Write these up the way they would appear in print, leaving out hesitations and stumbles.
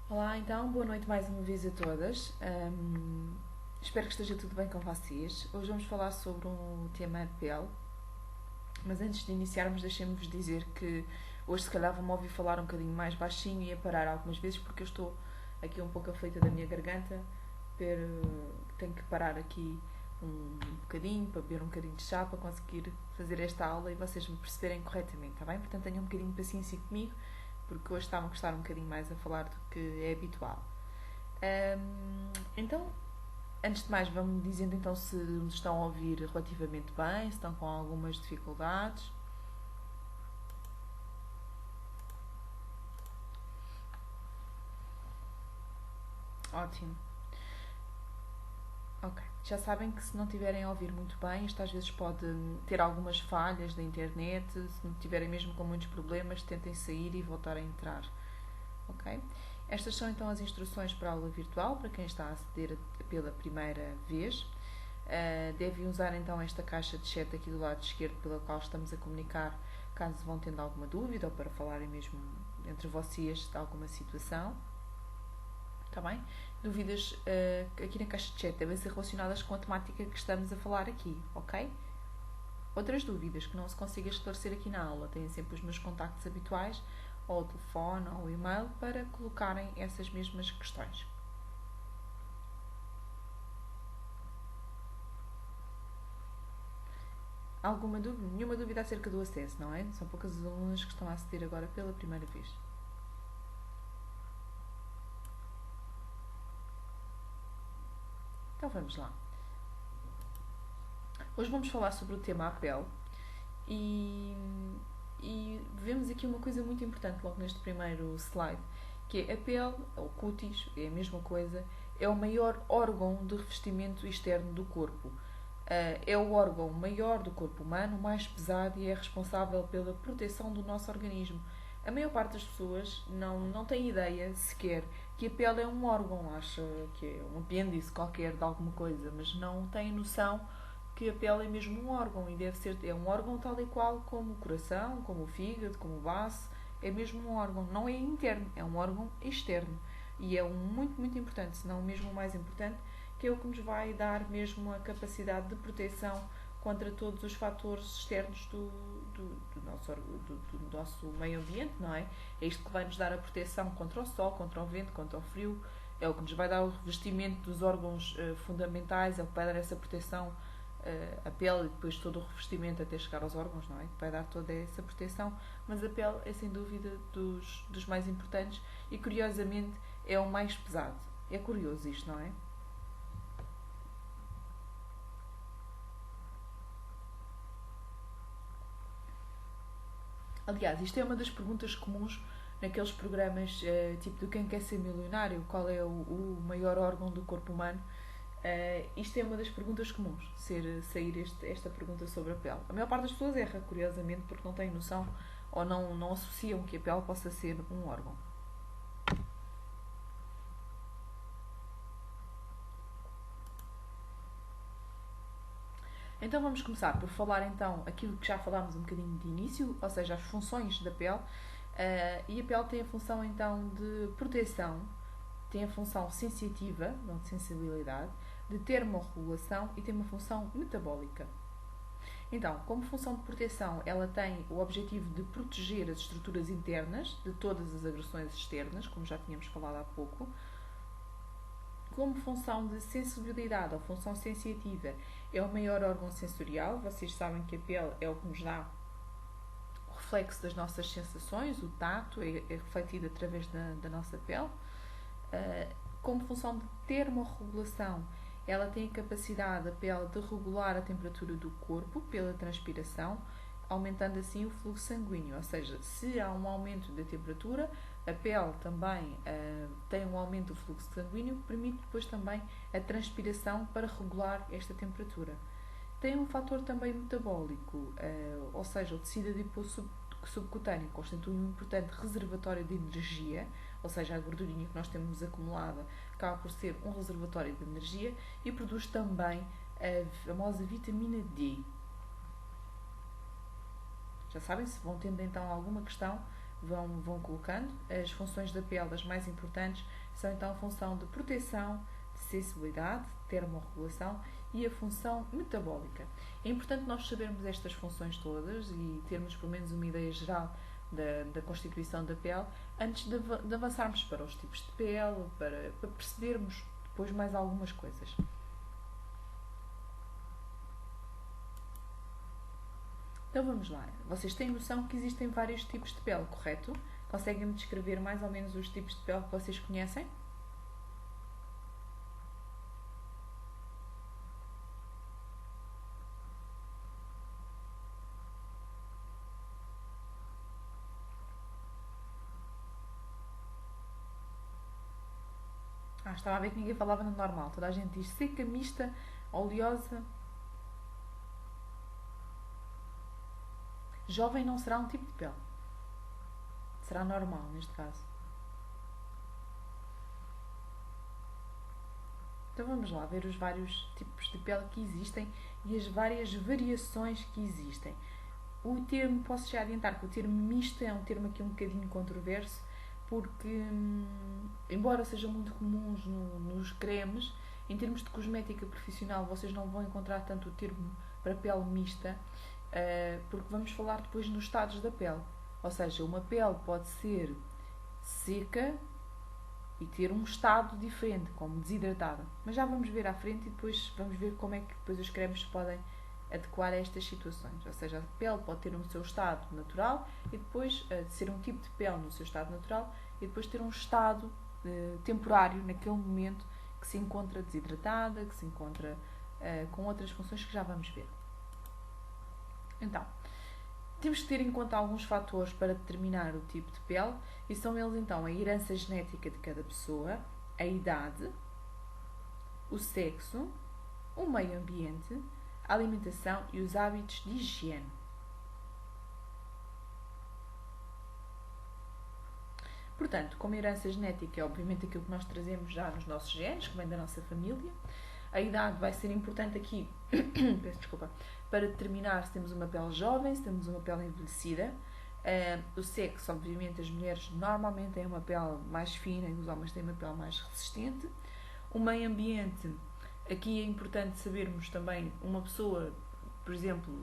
Olá, então, boa noite mais uma vez a todas. Espero que esteja tudo bem com vocês. Hoje vamos falar sobre um tema pele, mas antes de iniciarmos, deixem-me-vos dizer que hoje, se calhar, vão-me ouvir falar um bocadinho mais baixinho e a parar algumas vezes porque eu estou aqui um pouco aflita da minha garganta. Tenho que parar aqui um bocadinho para beber um bocadinho de chá para conseguir fazer esta aula e vocês me perceberem corretamente, está bem? Portanto, tenham um bocadinho de paciência comigo porque hoje está-me a custar um bocadinho mais a falar do que é habitual. Então, antes de mais, vamos dizendo então se nos estão a ouvir relativamente bem, se estão com algumas dificuldades. Ótimo. Ok. Já sabem que se não tiverem a ouvir muito bem, isto às vezes pode ter algumas falhas da internet, se não tiverem mesmo com muitos problemas, tentem sair e voltar a entrar. Ok? Estas são então as instruções para a aula virtual, para quem está a aceder pela primeira vez. Devem usar então esta caixa de chat aqui do lado esquerdo pela qual estamos a comunicar, caso vão tendo alguma dúvida ou para falarem mesmo entre vocês de alguma situação. Está bem? Dúvidas aqui na caixa de chat devem ser relacionadas com a temática que estamos a falar aqui, ok? Outras dúvidas que não se consiga esclarecer aqui na aula, têm sempre os meus contactos habituais, ou o telefone, ou o e-mail, para colocarem essas mesmas questões. Alguma dúvida? Nenhuma dúvida acerca do acesso, não é? São poucas as alunas que estão a aceder agora pela primeira vez. Então vamos lá. Hoje vamos falar sobre o tema a pele e vemos aqui uma coisa muito importante logo neste primeiro slide, que é a pele, ou cutis, é a mesma coisa, é o maior órgão de revestimento externo do corpo. É o órgão maior do corpo humano, mais pesado e é responsável pela proteção do nosso organismo. A maior parte das pessoas não tem ideia sequer que a pele é um órgão, acha que é um apêndice qualquer de alguma coisa, mas não tem noção que a pele é mesmo um órgão e deve ser, é um órgão tal e qual como o coração, como o fígado, como o baço, é mesmo um órgão, não é interno, é um órgão externo e é um muito importante, se não mesmo o mais importante, que é o que nos vai dar mesmo a capacidade de proteção contra todos os fatores externos do nosso meio ambiente, não é? É isto que vai nos dar a proteção contra o sol, contra o vento, contra o frio, é o que nos vai dar o revestimento dos órgãos fundamentais, é o que vai dar essa proteção a pele e depois todo o revestimento até chegar aos órgãos, não é? Que vai dar toda essa proteção, mas a pele é sem dúvida dos mais importantes e curiosamente é o mais pesado. É curioso isto, não é? Aliás, isto é uma das perguntas comuns naqueles programas tipo do Quem Quer Ser Milionário, qual é o maior órgão do corpo humano. Isto é uma das perguntas comuns, sair esta pergunta sobre a pele. A maior parte das pessoas erra, curiosamente, porque não têm noção ou não associam que a pele possa ser um órgão. Então vamos começar por falar então aquilo que já falámos um bocadinho de início, ou seja, as funções da pele. E a pele tem a função então de proteção, tem a função sensitiva, não de sensibilidade, de termorregulação e tem uma função metabólica. Então, como função de proteção, ela tem o objetivo de proteger as estruturas internas de todas as agressões externas, como já tínhamos falado há pouco. Como função de sensibilidade ou função sensitiva, é o maior órgão sensorial. Vocês sabem que a pele é o que nos dá o reflexo das nossas sensações, o tato é refletido através da nossa pele. Como função de termorregulação, ela tem a capacidade, a pele, de regular a temperatura do corpo pela transpiração, aumentando assim o fluxo sanguíneo. Ou seja, se há um aumento da temperatura, a pele também tem um aumento do fluxo sanguíneo, que permite depois também a transpiração para regular esta temperatura. Tem um fator também metabólico, ou seja, o tecido adiposo subcutâneo constitui um importante reservatório de energia, ou seja, a gordurinha que nós temos acumulada acaba por ser um reservatório de energia e produz também a famosa vitamina D. Já sabem, se vão tendo então alguma questão, vão colocando. As funções da pele, as mais importantes, são então a função de proteção, de sensibilidade, de termorregulação e a função metabólica. É importante nós sabermos estas funções todas e termos pelo menos uma ideia geral da constituição da pele antes de avançarmos para os tipos de pele, para percebermos depois mais algumas coisas. Então vamos lá. Vocês têm noção que existem vários tipos de pele, correto? Conseguem-me descrever mais ou menos os tipos de pele que vocês conhecem? Estava a ver que ninguém falava no normal. Toda a gente diz seca, mista, oleosa. Jovem não será um tipo de pele. Será normal, neste caso. Então vamos lá ver os vários tipos de pele que existem e as várias variações que existem. O termo, posso já adiantar que o termo misto é um termo aqui um bocadinho controverso, porque, embora sejam muito comuns nos cremes, em termos de cosmética profissional vocês não vão encontrar tanto o termo para pele mista, porque vamos falar depois nos estados da pele. Ou seja, uma pele pode ser seca e ter um estado diferente, como desidratada. Mas já vamos ver à frente e depois vamos ver como é que depois os cremes se podem adequar a estas situações. Ou seja, a pele pode ter um seu estado natural e depois ser um tipo de pele no seu estado natural e depois ter um estado temporário naquele momento que se encontra desidratada, que se encontra com outras funções que já vamos ver. Então, temos que ter em conta alguns fatores para determinar o tipo de pele e são eles então a herança genética de cada pessoa, a idade, o sexo, o meio ambiente, a alimentação e os hábitos de higiene. Portanto, como herança genética é obviamente aquilo que nós trazemos já nos nossos genes, que vem da nossa família. A idade vai ser importante aqui, peço desculpa, para determinar se temos uma pele jovem, se temos uma pele envelhecida. O sexo, obviamente, as mulheres normalmente têm uma pele mais fina e os homens têm uma pele mais resistente. O meio ambiente, aqui é importante sabermos também, uma pessoa, por exemplo,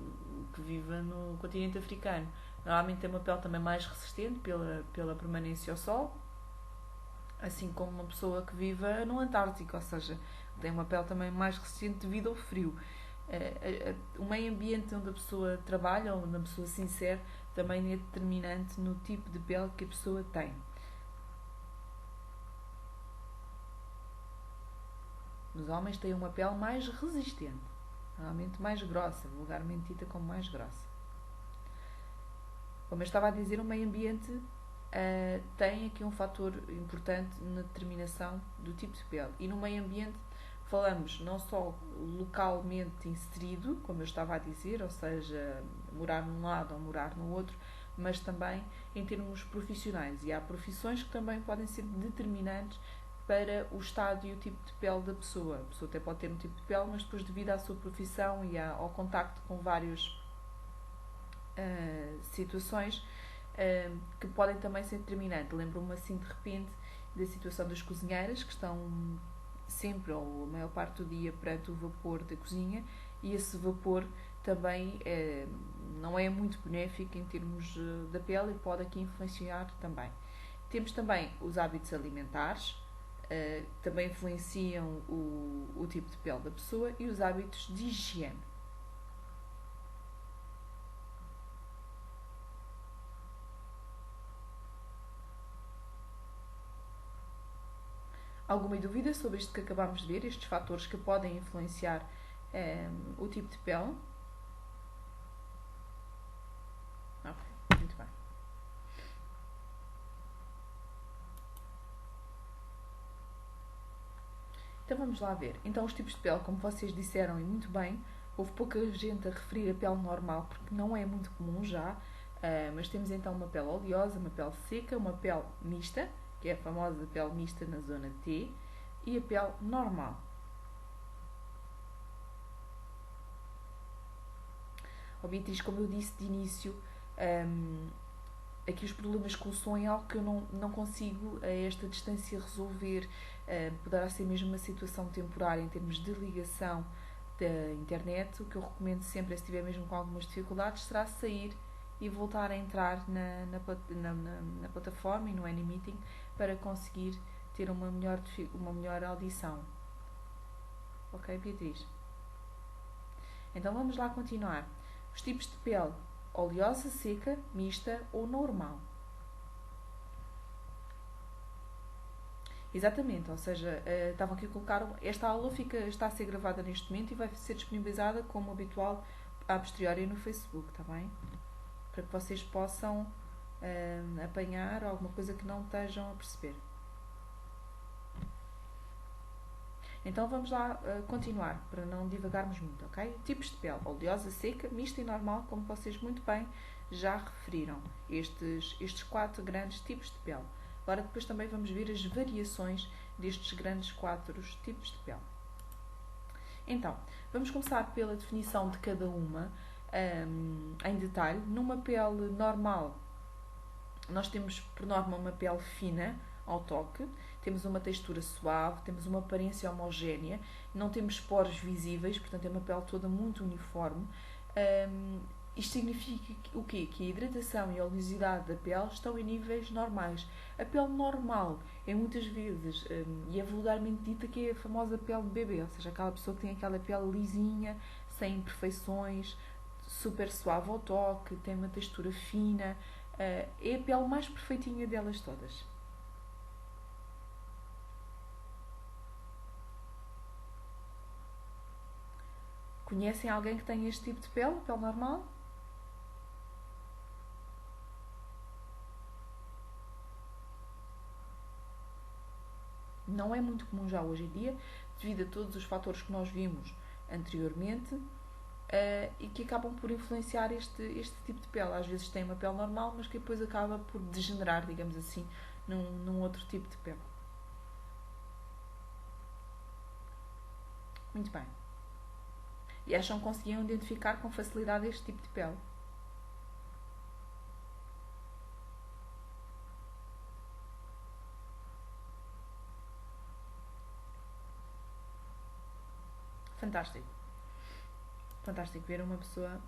que viva no continente africano, normalmente tem uma pele também mais resistente pela permanência ao sol, assim como uma pessoa que viva no Antártico, ou seja, tem uma pele também mais resistente devido ao frio. O meio ambiente onde a pessoa trabalha, onde a pessoa se insere, também é determinante no tipo de pele que a pessoa tem. Os homens têm uma pele mais resistente, normalmente mais grossa, vulgarmente dita como mais grossa. Como eu estava a dizer, o meio ambiente tem aqui um fator importante na determinação do tipo de pele. E no meio ambiente falamos não só localmente inserido, como eu estava a dizer, ou seja, morar num lado ou morar no outro, mas também em termos profissionais. E há profissões que também podem ser determinantes para o estado e o tipo de pele da pessoa. A pessoa até pode ter um tipo de pele, mas depois devido à sua profissão e ao contacto com várias situações que podem também ser determinantes. Lembro-me assim de repente da situação das cozinheiras que estão sempre ou a maior parte do dia perante o vapor da cozinha e esse vapor também não é muito benéfico em termos da pele e pode aqui influenciar também. Temos também os hábitos alimentares, também influenciam o tipo de pele da pessoa e os hábitos de higiene. Alguma dúvida sobre isto que acabámos de ver, estes fatores que podem influenciar o tipo de pele? Ok, muito bem. Então vamos lá ver. Então os tipos de pele, como vocês disseram e muito bem, houve pouca gente a referir a pele normal porque não é muito comum já, mas temos então uma pele oleosa, uma pele seca, uma pele mista, que é a famosa pele mista na zona T, e a pele normal. Oh, Beatriz, como eu disse de início, aqui os problemas com o som é algo que eu não consigo a esta distância resolver. Poderá ser mesmo uma situação temporária em termos de ligação da internet. O que eu recomendo sempre, se estiver mesmo com algumas dificuldades, será sair e voltar a entrar na plataforma e no AnyMeeting para conseguir ter uma melhor audição. Ok, Beatriz? Então vamos lá continuar. Os tipos de pele: oleosa, seca, mista ou normal. Exatamente, ou seja, estavam aqui a colocar. Esta aula está a ser gravada neste momento e vai ser disponibilizada como habitual a posteriori no Facebook, está bem? Para que vocês possam apanhar alguma coisa que não estejam a perceber. Então vamos lá continuar, para não divagarmos muito, ok? Tipos de pele: oleosa, seca, mista e normal, como vocês muito bem já referiram. Estes 4 grandes tipos de pele. Agora depois também vamos ver as variações destes grandes 4 tipos de pele. Então, vamos começar pela definição de cada uma em detalhe. Numa pele normal, nós temos por norma uma pele fina ao toque, temos uma textura suave, temos uma aparência homogénea, não temos poros visíveis, portanto é uma pele toda muito uniforme. Isto significa o quê? Que a hidratação e a oleosidade da pele estão em níveis normais. A pele normal é muitas vezes, e é vulgarmente dita, que é a famosa pele de bebê, ou seja, aquela pessoa que tem aquela pele lisinha, sem imperfeições, super suave ao toque, tem uma textura fina, é a pele mais perfeitinha delas todas. Conhecem alguém que tem este tipo de pele normal? Não é muito comum já hoje em dia, devido a todos os fatores que nós vimos anteriormente e que acabam por influenciar este tipo de pele. Às vezes tem uma pele normal, mas que depois acaba por degenerar, digamos assim, num outro tipo de pele. Muito bem. E acham que conseguiam identificar com facilidade este tipo de pele? Fantástico. Fantástico ver uma pessoa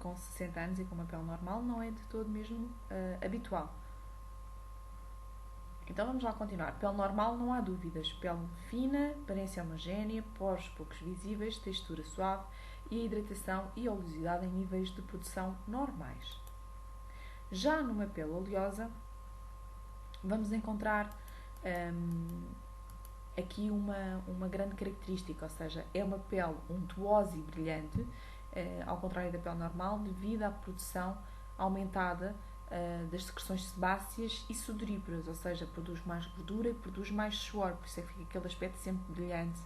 com 60 anos e com uma pele normal não é de todo mesmo habitual. Então vamos lá continuar. Pele normal, não há dúvidas. Pele fina, aparência homogénea, poros poucos visíveis, textura suave e a hidratação e a oleosidade em níveis de produção normais. Já numa pele oleosa, vamos encontrar aqui uma grande característica, ou seja, é uma pele untuosa e brilhante, ao contrário da pele normal, devido à produção aumentada das secreções sebáceas e sudoríparas, ou seja, produz mais gordura e produz mais suor, por isso é que fica aquele aspecto sempre brilhante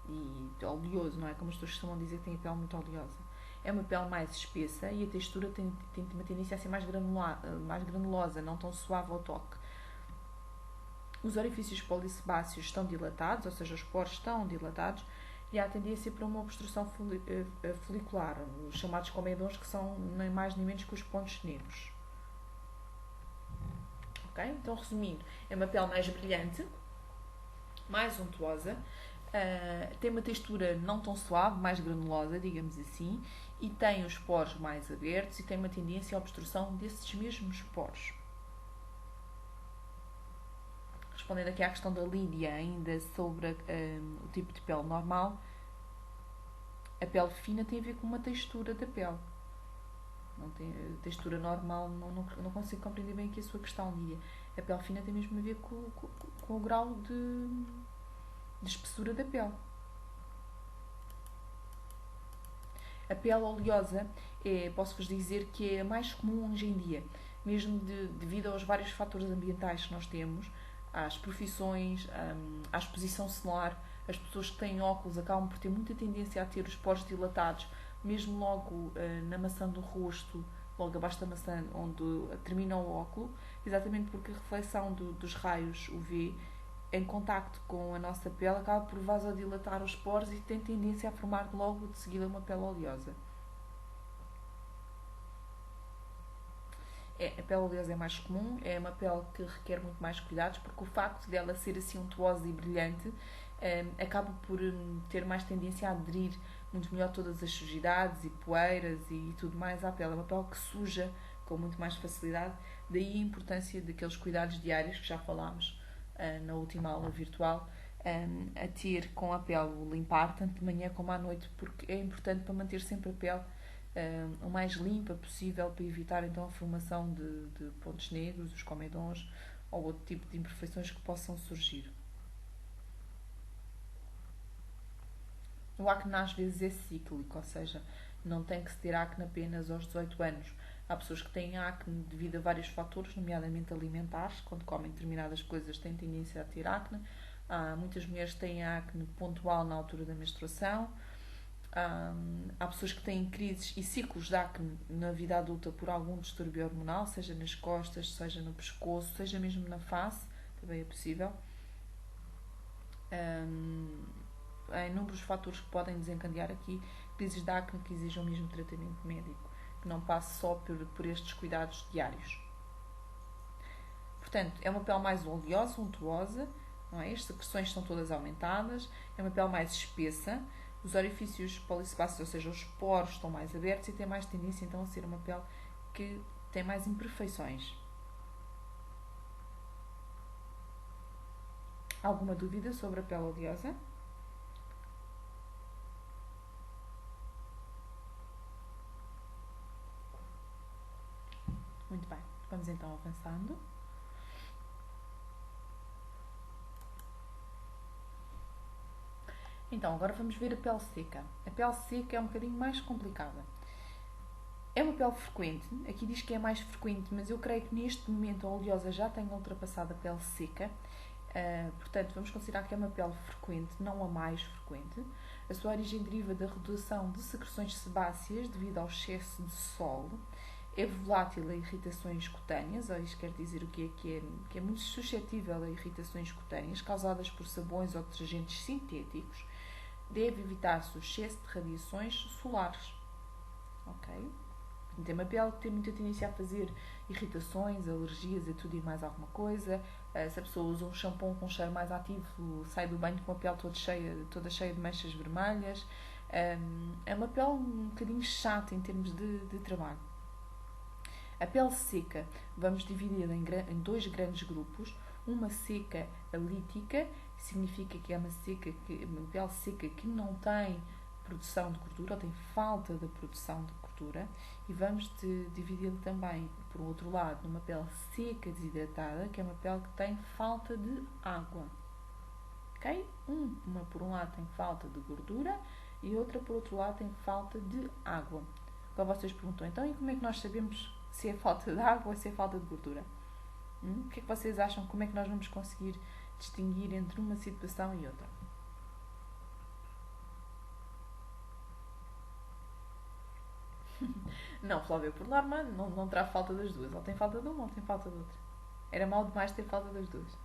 e oleoso, não é? Como as pessoas costumam dizer que tem a pele muito oleosa. É uma pele mais espessa e a textura tem uma tendência a ser mais granulosa, não tão suave ao toque. Os orifícios polissebáceos estão dilatados, ou seja, os poros estão dilatados, e há tendência para uma obstrução folicular, os chamados comedões, que são nem mais nem menos que os pontos negros. Ok? Então, resumindo, é uma pele mais brilhante, mais untuosa, tem uma textura não tão suave, mais granulosa, digamos assim, e tem os poros mais abertos e tem uma tendência à obstrução desses mesmos poros. Respondendo aqui à questão da Lídia, ainda sobre o tipo de pele normal, a pele fina tem a ver com uma textura da pele. Não tem textura normal, não consigo compreender bem aqui a sua questão, Lídia. A pele fina tem mesmo a ver com o grau de espessura da pele. A pele oleosa posso-vos dizer que é a mais comum hoje em dia, mesmo devido aos vários fatores ambientais que nós temos, às profissões, à exposição solar. As pessoas que têm óculos acabam por ter muita tendência a ter os poros dilatados, mesmo logo na maçã do rosto, logo abaixo da maçã, onde termina o óculo, exatamente porque a reflexão dos raios UV em contacto com a nossa pele acaba por vasodilatar os poros e tem tendência a formar logo de seguida uma pele oleosa. A pele oleosa é mais comum, é uma pele que requer muito mais cuidados, porque o facto dela ser assim untuosa e brilhante acaba por ter mais tendência a aderir muito melhor todas as sujidades e poeiras e tudo mais à pele. É uma pele que suja com muito mais facilidade, daí a importância daqueles cuidados diários que já falámos na última aula virtual, a ter com a pele, o limpar tanto de manhã como à noite, porque é importante para manter sempre a pele o mais limpa possível, para evitar então a formação de pontos negros, os comedões ou outro tipo de imperfeições que possam surgir. O acne às vezes é cíclico, ou seja, não tem que se ter acne apenas aos 18 anos. Há pessoas que têm acne devido a vários fatores, nomeadamente alimentares, quando comem determinadas coisas têm tendência a ter acne. Há muitas mulheres que têm acne pontual na altura da menstruação. Há pessoas que têm crises e ciclos de acne na vida adulta por algum distúrbio hormonal, seja nas costas, seja no pescoço, seja mesmo na face, também é possível. Há inúmeros fatores que podem desencadear aqui crises de acne que exijam mesmo tratamento médico, que não passe só por estes cuidados diários. Portanto, é uma pele mais oleosa, untuosa, não é? As secreções estão todas aumentadas, é uma pele mais espessa, os orifícios polissebáceos, ou seja, os poros estão mais abertos e tem mais tendência então a ser uma pele que tem mais imperfeições. Alguma dúvida sobre a pele oleosa? Muito bem, vamos então avançando. Então, agora vamos ver a pele seca. A pele seca é um bocadinho mais complicada. É uma pele frequente, aqui diz que é mais frequente, mas eu creio que neste momento a oleosa já tem ultrapassado a pele seca. Portanto, vamos considerar que é uma pele frequente, não a mais frequente. A sua origem deriva da redução de secreções sebáceas devido ao excesso de sol. É volátil a irritações cutâneas, ou isto quer dizer o quê? Que é muito suscetível a irritações cutâneas causadas por sabões ou detergentes sintéticos. Deve evitar-se o excesso de radiações solares. Ok? Tem uma pele que tem muita tendência a fazer irritações, alergias a tudo e mais alguma coisa. Se a pessoa usa um shampoo com um cheiro mais ativo, sai do banho com a pele toda cheia de manchas vermelhas. É uma pele um bocadinho chata em termos de trabalho. A pele seca vamos dividi-la em dois grandes grupos. Uma seca alítica, que significa que é uma pele seca que não tem produção de gordura, ou tem falta de produção de gordura, e vamos dividi-la também, por outro lado, numa pele seca desidratada, que é uma pele que tem falta de água. Ok? Uma por um lado tem falta de gordura e outra por outro lado tem falta de água. Agora vocês perguntam, então e como é que nós sabemos se é falta de água ou se é falta de gordura? O que é que vocês acham? Como é que nós vamos conseguir distinguir entre uma situação e outra? Não, Flávia, por norma não terá falta das duas. Ou tem falta de uma ou tem falta de outra. Era mal demais ter falta das duas.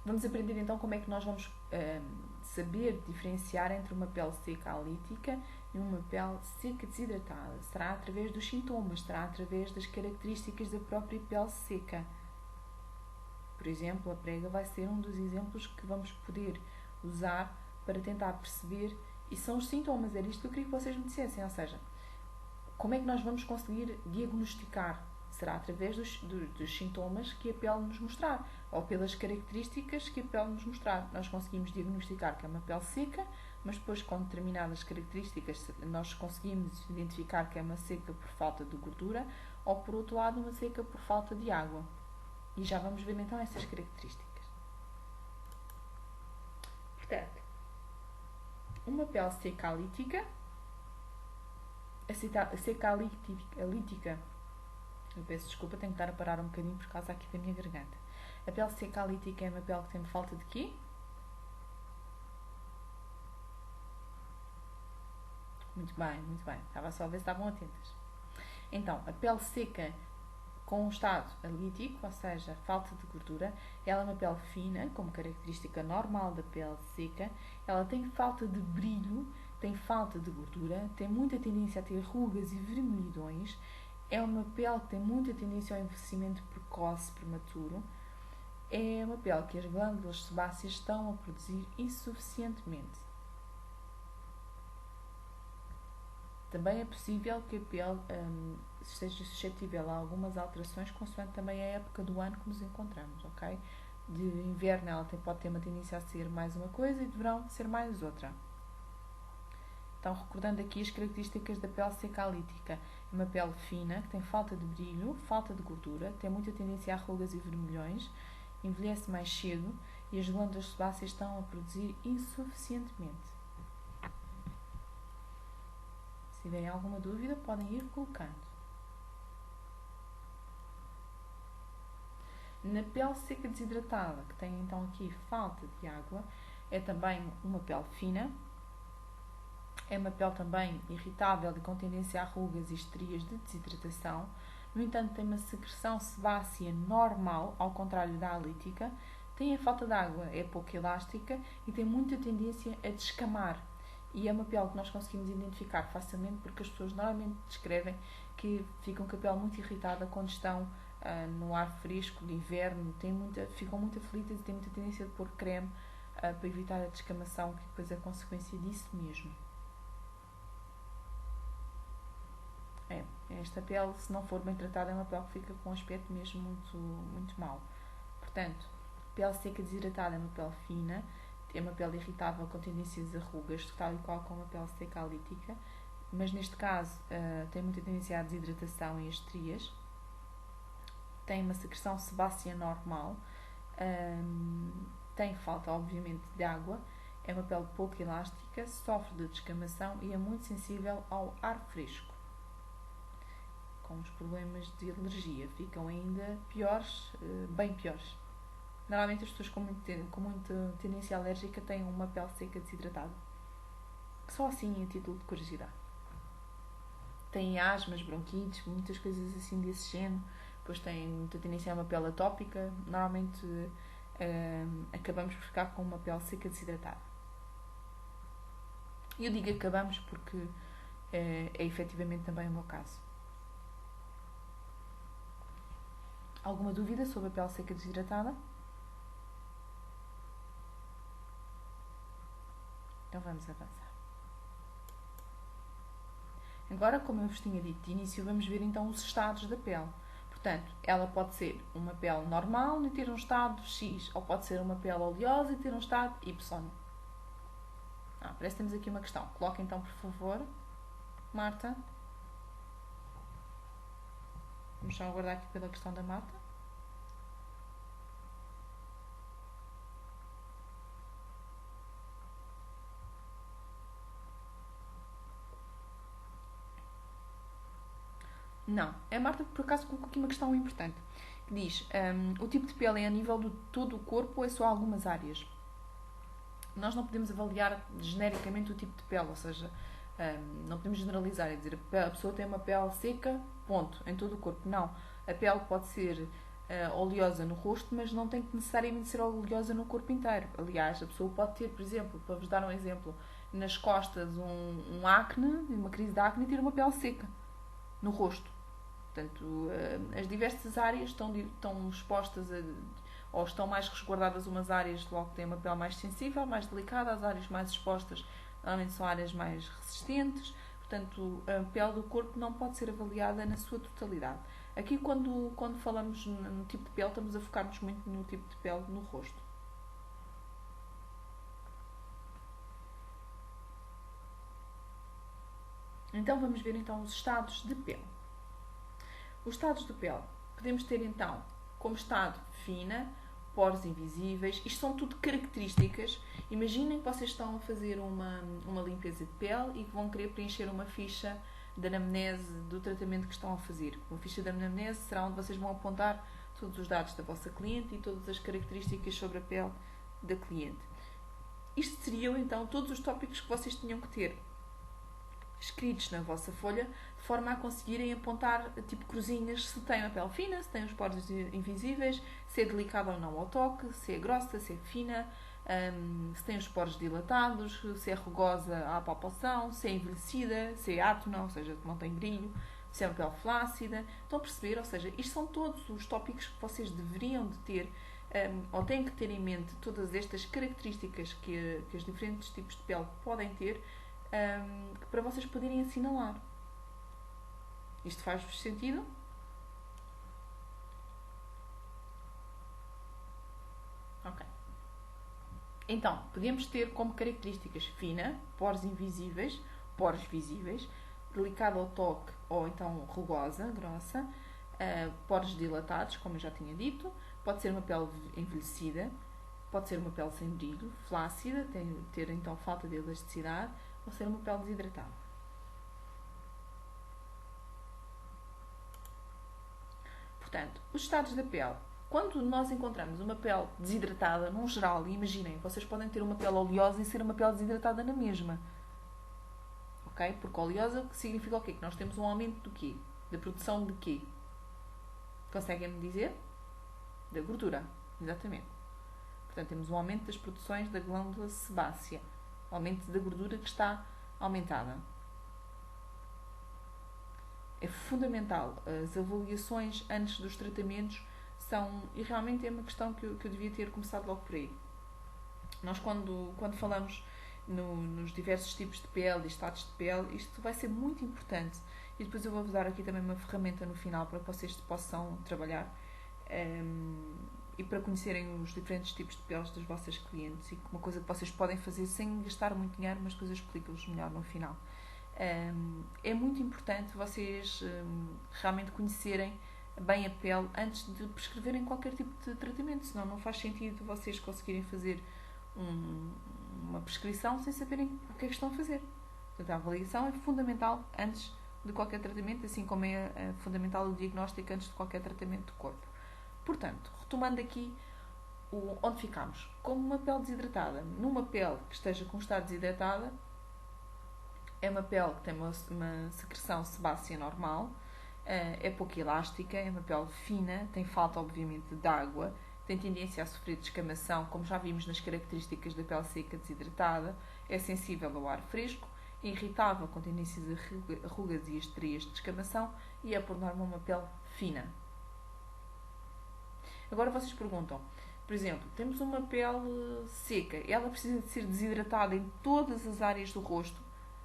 Vamos aprender então como é que nós vamos saber diferenciar entre uma pele seca alítica e uma pele seca desidratada. Será através dos sintomas, será através das características da própria pele seca. Por exemplo, a prega vai ser um dos exemplos que vamos poder usar para tentar perceber, e são os sintomas, era isto que eu queria que vocês me dissessem, ou seja, como é que nós vamos conseguir diagnosticar? Será através dos sintomas que a pele nos mostrar, ou pelas características que a pele nos mostrar. Nós conseguimos diagnosticar que é uma pele seca, mas depois com determinadas características nós conseguimos identificar que é uma seca por falta de gordura, ou por outro lado uma seca por falta de água. E já vamos ver então essas características. Portanto, uma pele seca alítica, a seca alítica, eu peço desculpa, tenho que estar a parar um bocadinho por causa aqui da minha garganta. A pele seca alítica é uma pele que tem falta de quê? Muito bem, muito bem. Estava só a ver se estavam atentas. Então, a pele seca com um estado alítico, ou seja, falta de gordura, ela é uma pele fina, como característica normal da pele seca, ela tem falta de brilho, tem falta de gordura, tem muita tendência a ter rugas e vermelhidões, é uma pele que tem muita tendência ao envelhecimento precoce, prematuro, é uma pele que as glândulas sebáceas estão a produzir insuficientemente. Também é possível que a pele esteja suscetível a algumas alterações consoante também a época do ano que nos encontramos, ok? De inverno ela pode ter uma tendência a ser mais uma coisa e de verão ser mais outra. Então, recordando aqui as características da pele seca alítica. É uma pele fina, que tem falta de brilho, falta de gordura, tem muita tendência a rugas e vermelhões, envelhece mais cedo e as glândulas sebáceas estão a produzir insuficientemente. Se tiverem alguma dúvida, podem ir colocando. Na pele seca desidratada, que tem então aqui falta de água, é também uma pele fina, é uma pele também irritável e com tendência a rugas e estrias de desidratação. No entanto, tem uma secreção sebácea normal, ao contrário da alítica. Tem a falta de água, é pouco elástica e tem muita tendência a descamar. E é uma pele que nós conseguimos identificar facilmente porque as pessoas normalmente descrevem que ficam com a pele muito irritada quando estão no ar fresco, de inverno, ficam muito aflitas e têm muita tendência de pôr creme para evitar a descamação, que depois é consequência disso mesmo. Esta pele, se não for bem tratada, é uma pele que fica com um aspecto mesmo muito, muito mau. Portanto, pele seca desidratada é uma pele fina, é uma pele irritável com tendências a rugas, tal e qual como a pele seca alítica, mas neste caso tem muita tendência à desidratação e estrias, tem uma secreção sebácea normal, tem falta, obviamente, de água, é uma pele pouco elástica, sofre de descamação e é muito sensível ao ar fresco. Com os problemas de alergia ficam ainda piores, bem piores. Normalmente as pessoas com muita tendência alérgica têm uma pele seca desidratada. Só assim, a título de curiosidade. Têm asmas, bronquites, muitas coisas assim desse género. Depois têm muita tendência a uma pele atópica. Normalmente acabamos por ficar com uma pele seca desidratada. E eu digo acabamos porque é efetivamente também o meu caso. Alguma dúvida sobre a pele seca desidratada? Então vamos avançar. Agora, como eu vos tinha dito de início, vamos ver então os estados da pele. Portanto, ela pode ser uma pele normal e ter um estado X, ou pode ser uma pele oleosa e ter um estado Y. Parece que temos aqui uma questão. Coloca então, por favor, Marta. Vamos só aguardar aqui pela questão da Marta. Não, a Marta por acaso colocou aqui uma questão importante. Diz, o tipo de pele é a nível de todo o corpo ou é só algumas áreas? Nós não podemos avaliar genericamente o tipo de pele, ou seja, não podemos generalizar e dizer a pessoa tem uma pele seca, ponto, em todo o corpo. Não, a pele pode ser oleosa no rosto, mas não tem que necessariamente ser oleosa no corpo inteiro. Aliás, a pessoa pode ter, por exemplo, para vos dar um exemplo, nas costas um acne, uma crise de acne e ter uma pele seca no rosto. Portanto, as diversas áreas estão expostas ou estão mais resguardadas umas áreas logo que têm uma pele mais sensível, mais delicada, as áreas mais expostas normalmente são áreas mais resistentes, portanto a pele do corpo não pode ser avaliada na sua totalidade. Aqui quando falamos no tipo de pele estamos a focar-nos muito no tipo de pele no rosto. Então vamos ver então os estados de pele. Os estados de pele. Podemos ter então como estado fina, poros invisíveis. Isto são tudo características. Imaginem que vocês estão a fazer uma limpeza de pele e que vão querer preencher uma ficha de anamnese do tratamento que estão a fazer. Uma ficha de anamnese será onde vocês vão apontar todos os dados da vossa cliente e todas as características sobre a pele da cliente. Isto seriam então todos os tópicos que vocês tinham que ter. escritos na vossa folha, de forma a conseguirem apontar tipo cruzinhas se tem a pele fina, se tem os poros invisíveis, se é delicada ou não ao toque, se é grossa, se é fina, se tem os poros dilatados, se é rugosa à palpação, se é envelhecida, se é átona, ou seja, que não tem brilho, se é uma pele flácida. Estão a perceber? Ou seja, isto são todos os tópicos que vocês deveriam de ter ou têm que ter em mente todas estas características que os diferentes tipos de pele podem ter para vocês poderem assinalar. Isto faz-vos sentido? Ok. Então, podemos ter como características fina, poros invisíveis, poros visíveis, delicada ao toque ou então rugosa, grossa, poros dilatados, como eu já tinha dito, pode ser uma pele envelhecida, pode ser uma pele sem brilho, flácida, ter então falta de elasticidade, ou ser uma pele desidratada. Portanto, os estados da pele. Quando nós encontramos uma pele desidratada, num geral, e imaginem, vocês podem ter uma pele oleosa e ser uma pele desidratada na mesma. Ok? Porque oleosa significa o quê? Que nós temos um aumento do quê? Da produção de quê? Conseguem-me dizer? Da gordura. Exatamente. Portanto, temos um aumento das produções da glândula sebácea. Aumento da gordura que está aumentada. É fundamental. As avaliações antes dos tratamentos são... E realmente é uma questão que eu devia ter começado logo por aí. Nós, quando falamos nos diversos tipos de pele e estados de pele, isto vai ser muito importante. E depois eu vou-vos dar aqui também uma ferramenta no final para que vocês possam trabalhar e para conhecerem os diferentes tipos de peles das vossas clientes e uma coisa que vocês podem fazer sem gastar muito dinheiro, mas depois eu explico-vos melhor no final. É muito importante vocês realmente conhecerem bem a pele antes de prescreverem qualquer tipo de tratamento, senão não faz sentido vocês conseguirem fazer uma prescrição sem saberem o que é que estão a fazer. Portanto, a avaliação é fundamental antes de qualquer tratamento, assim como é fundamental o diagnóstico antes de qualquer tratamento do corpo. Portanto, retomando aqui onde ficámos. Como uma pele desidratada, numa pele que esteja com estado desidratada, é uma pele que tem uma secreção sebácea normal, é pouco elástica, é uma pele fina, tem falta, obviamente, de água, tem tendência a sofrer descamação, como já vimos nas características da pele seca desidratada, é sensível ao ar fresco, é irritável, com tendências a rugas e estrias de descamação e é, por norma, uma pele fina. Agora vocês perguntam, por exemplo, temos uma pele seca, ela precisa de ser desidratada em todas as áreas do rosto?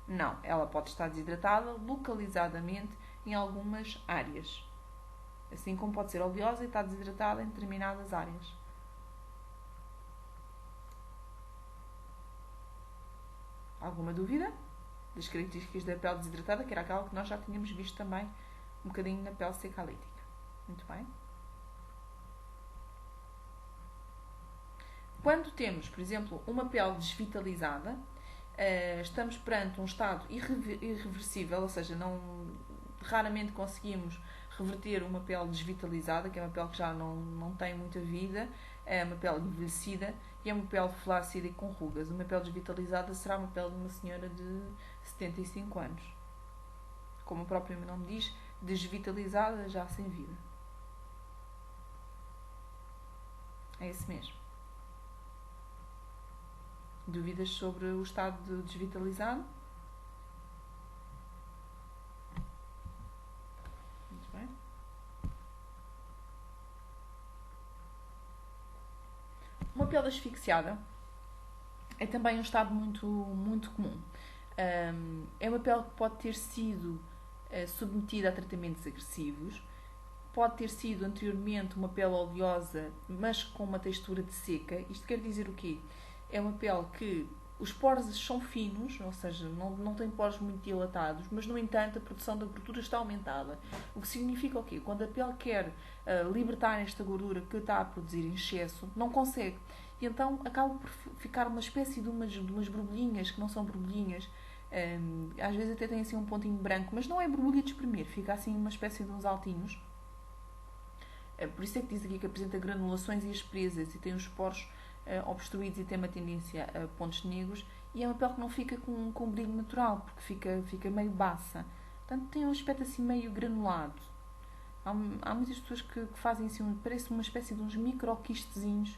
Não, ela pode estar desidratada localizadamente em algumas áreas. Assim como pode ser oleosa e estar desidratada em determinadas áreas. Alguma dúvida das características da pele desidratada, que era aquela que nós já tínhamos visto também um bocadinho na pele seca alítica? Muito bem. Quando temos, por exemplo, uma pele desvitalizada, estamos perante um estado irreversível, ou seja, raramente conseguimos reverter uma pele desvitalizada, que é uma pele que já não tem muita vida, é uma pele envelhecida e é uma pele flácida e com rugas. Uma pele desvitalizada será uma pele de uma senhora de 75 anos. Como o próprio nome diz, desvitalizada, já sem vida. É esse mesmo. Dúvidas sobre o estado de desvitalizado? Muito bem. Uma pele asfixiada é também um estado muito, muito comum. É uma pele que pode ter sido submetida a tratamentos agressivos, pode ter sido anteriormente uma pele oleosa, mas com uma textura de seca. Isto quer dizer o quê? É uma pele que os poros são finos, ou seja, não tem poros muito dilatados, mas no entanto a produção da gordura está aumentada. O que significa o quê? Quando a pele quer libertar esta gordura que está a produzir em excesso, não consegue. E então acaba por ficar uma espécie de umas borbulhinhas, que não são borbulhinhas, às vezes até tem assim um pontinho branco, mas não é borbulha de espremer, fica assim uma espécie de uns altinhos. Por isso é que diz aqui que apresenta granulações e asperezas e tem os poros obstruídos e tem uma tendência a pontos negros e é uma pele que não fica com um brilho natural, porque fica meio baça. Portanto, tem um aspecto assim meio granulado. Há muitas pessoas que fazem assim, parece uma espécie de uns microquistezinhos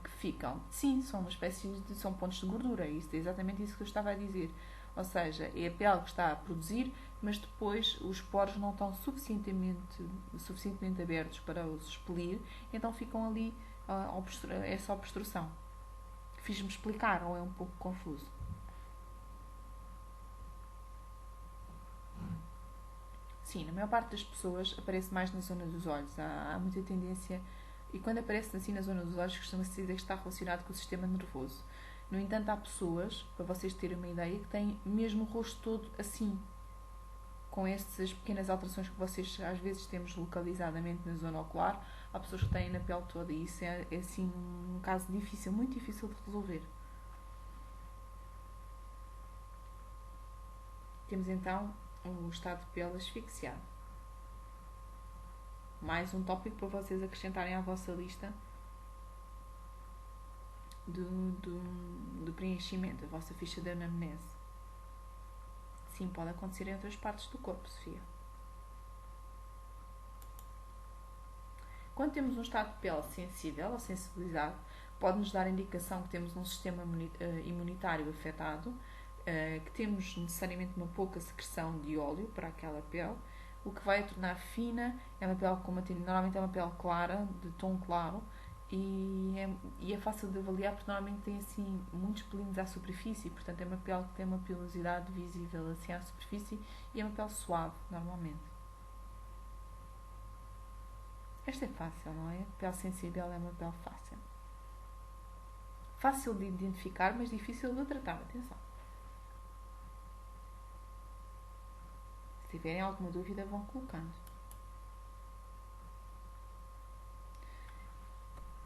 que ficam. Sim, são uma espécie são pontos de gordura, isso é exatamente isso que eu estava a dizer. Ou seja, é a pele que está a produzir, mas depois os poros não estão suficientemente abertos para os expelir, então ficam ali essa obstrução. Fiz-me explicar ou é um pouco confuso? Sim, na maior parte das pessoas aparece mais na zona dos olhos. Há muita tendência. E quando aparece assim na zona dos olhos, costuma-se dizer que está relacionado com o sistema nervoso. No entanto, há pessoas, para vocês terem uma ideia, que têm mesmo o rosto todo assim, com essas pequenas alterações que vocês às vezes temos localizadamente na zona ocular. Há pessoas que têm na pele toda e isso é assim um caso difícil, muito difícil de resolver. Temos então o estado de pele asfixiado. Mais um tópico para vocês acrescentarem à vossa lista do preenchimento, a vossa ficha de anamnese. Sim, pode acontecer em outras partes do corpo, Sofia. Quando temos um estado de pele sensível ou sensibilizado, pode-nos dar indicação que temos um sistema imunitário afetado, que temos necessariamente uma pouca secreção de óleo para aquela pele, o que vai a tornar fina. É uma pele normalmente é uma pele clara, de tom claro, e é fácil de avaliar porque normalmente tem assim muitos pelinhos à superfície, portanto é uma pele que tem uma pilosidade visível assim à superfície e é uma pele suave normalmente. Esta é fácil, não é? Pele sensível é uma pele fácil. Fácil de identificar, mas difícil de tratar. Atenção. Se tiverem alguma dúvida, vão colocando.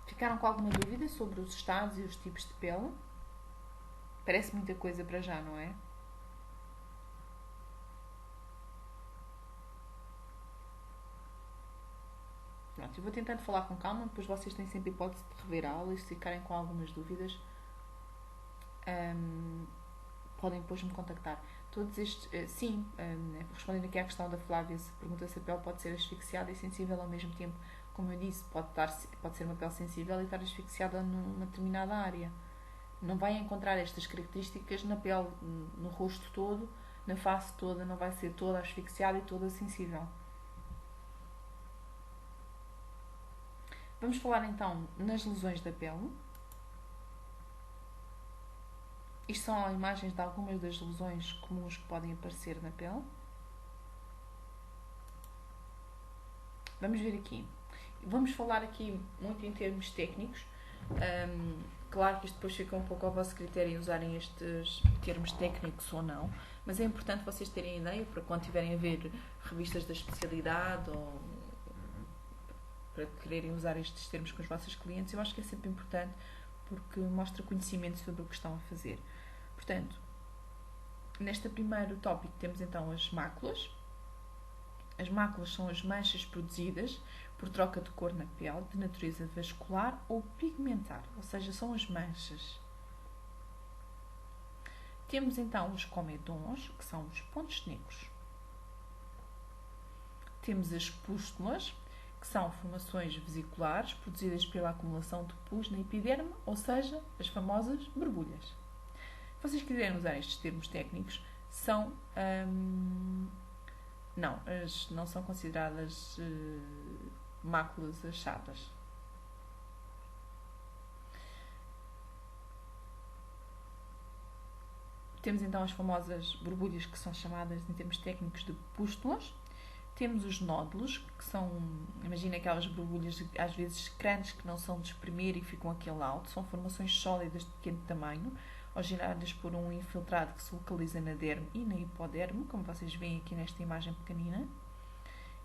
Ficaram com alguma dúvida sobre os estados e os tipos de pele? Parece muita coisa para já, não é? Pronto, eu vou tentando falar com calma, depois vocês têm sempre a hipótese de rever a aula e se ficarem com algumas dúvidas, podem depois me contactar. Todos estes, sim, respondendo aqui à questão da Flávia, se pergunta se a pele pode ser asfixiada e sensível ao mesmo tempo. Como eu disse, pode ser uma pele sensível e estar asfixiada numa determinada área. Não vai encontrar estas características na pele, no rosto todo, na face toda, não vai ser toda asfixiada e toda sensível. Vamos falar então nas lesões da pele. Isto são imagens de algumas das lesões comuns que podem aparecer na pele. Vamos ver aqui. Vamos falar aqui muito em termos técnicos. Claro que isto depois fica um pouco ao vosso critério usarem estes termos técnicos ou não, mas é importante vocês terem ideia para quando tiverem a ver revistas da especialidade ou para quererem usar estes termos com os vossos clientes. Eu acho que é sempre importante porque mostra conhecimento sobre o que estão a fazer. Portanto, neste primeiro tópico temos então as máculas. As máculas são as manchas produzidas por troca de cor na pele, de natureza vascular ou pigmentar, ou seja, são as manchas. Temos então os comedons, que são os pontos negros. Temos as pústulas, que são formações vesiculares produzidas pela acumulação de pus na epiderme, ou seja, as famosas borbulhas. Se vocês quiserem usar estes termos técnicos, não são consideradas máculas achadas. Temos então as famosas borbulhas, que são chamadas em termos técnicos de pústulas. Temos os nódulos, que são, imagina aquelas borbulhas às vezes grandes que não são de espremer e ficam aquele alto. São formações sólidas de pequeno tamanho, originadas por um infiltrado que se localiza na derme e na hipoderme, como vocês veem aqui nesta imagem pequenina.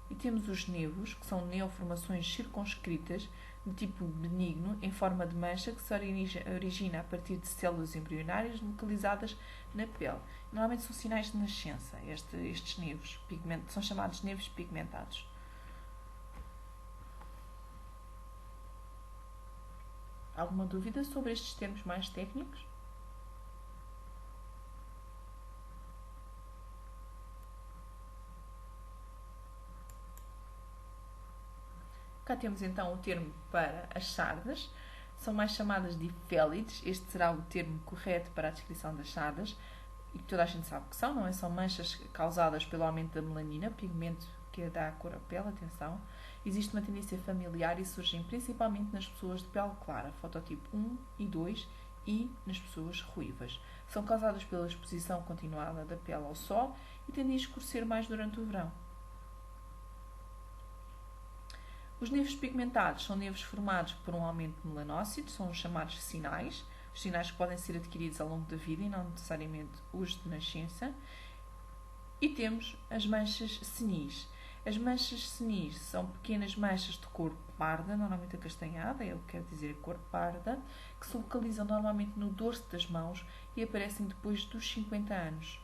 E temos os nevos, que são neoformações circunscritas de tipo benigno, em forma de mancha, que se origina a partir de células embrionárias localizadas na pele. Normalmente são sinais de nascença, estes nevos, são chamados nevos pigmentados. Alguma dúvida sobre estes termos mais técnicos? Cá temos então o termo para as sardas, são mais chamadas de ifélides, este será o termo correto para a descrição das sardas, e que toda a gente sabe que são, não é? São manchas causadas pelo aumento da melanina, pigmento que dá a cor à pele, atenção. Existe uma tendência familiar e surgem principalmente nas pessoas de pele clara, fototipo 1 e 2, e nas pessoas ruivas. São causadas pela exposição continuada da pele ao sol e tendem a escurecer mais durante o verão. Os nervos pigmentados são nervos formados por um aumento de melanócitos, são os chamados sinais, os sinais que podem ser adquiridos ao longo da vida e não necessariamente os de nascença. E temos as manchas senis. As manchas senis são pequenas manchas de cor parda, normalmente acastanhada, é o que quer dizer cor parda, que se localizam normalmente no dorso das mãos e aparecem depois dos 50 anos.